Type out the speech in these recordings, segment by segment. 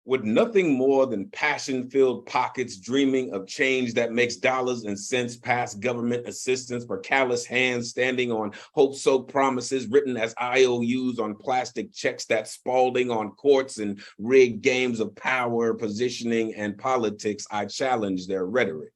With nothing more than passion-filled pockets dreaming of change that makes dollars and cents pass government assistance for callous hands standing on hope-soaked promises written as IOUs on plastic checks that Spalding on courts and rigged games of power, positioning, and politics, I challenge their rhetoric.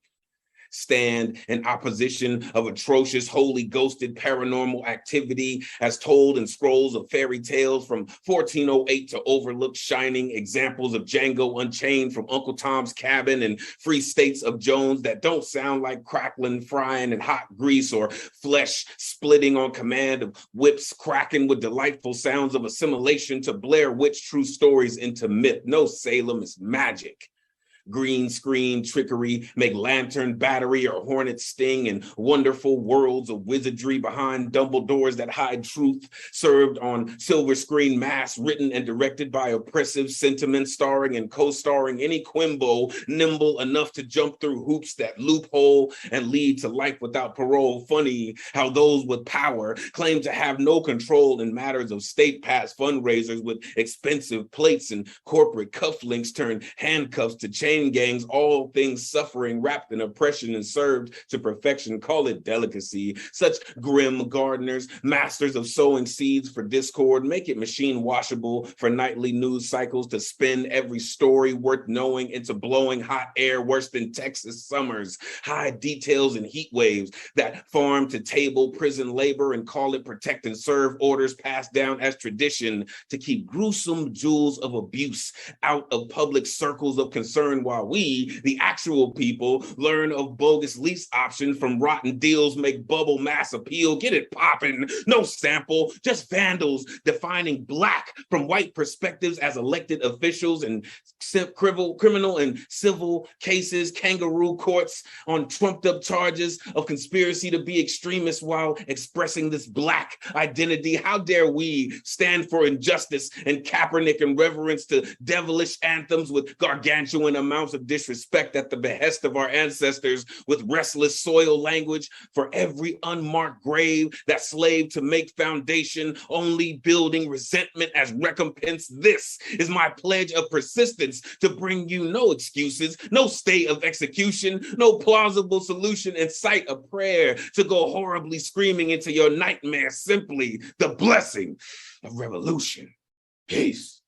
Stand in opposition of atrocious, wholly ghosted paranormal activity as told in scrolls of fairy tales from 1408 to overlooked shining examples of Django Unchained from Uncle Tom's Cabin and free states of Jones that don't sound like crackling, frying, and hot grease or flesh splitting on command of whips cracking with delightful sounds of assimilation to Blair Witch true stories into myth. No, Salem is magic. Green screen trickery, make lantern battery or hornet sting, and wonderful worlds of wizardry behind Dumbledores that hide truth, served on silver screen masks, written and directed by oppressive sentiments, starring and co-starring any Quimbo nimble enough to jump through hoops that loophole and lead to life without parole. Funny how those with power claim to have no control in matters of state pass fundraisers with expensive plates and corporate cufflinks turn handcuffs to chain gangs, all things suffering, wrapped in oppression and served to perfection. Call it delicacy. Such grim gardeners, masters of sowing seeds for discord, make it machine washable for nightly news cycles to spin every story worth knowing into blowing hot air worse than Texas summers. Hide details and heat waves that farm to table prison labor and call it protect and serve orders passed down as tradition to keep gruesome jewels of abuse out of public circles of concern, while we, the actual people, learn of bogus lease options from rotten deals, make bubble mass appeal, get it popping, no sample, just vandals defining black from white perspectives as elected officials and criminal and civil cases, kangaroo courts on trumped up charges of conspiracy to be extremists while expressing this black identity. How dare we stand for injustice and Kaepernick and reverence to devilish anthems with gargantuan amounts of disrespect at the behest of our ancestors with restless soil language for every unmarked grave that slaved to make foundation, only building resentment as recompense. This is my pledge of persistence to bring you no excuses, no state of execution, no plausible solution in sight, a prayer to go horribly screaming into your nightmare, simply the blessing of revolution. Peace.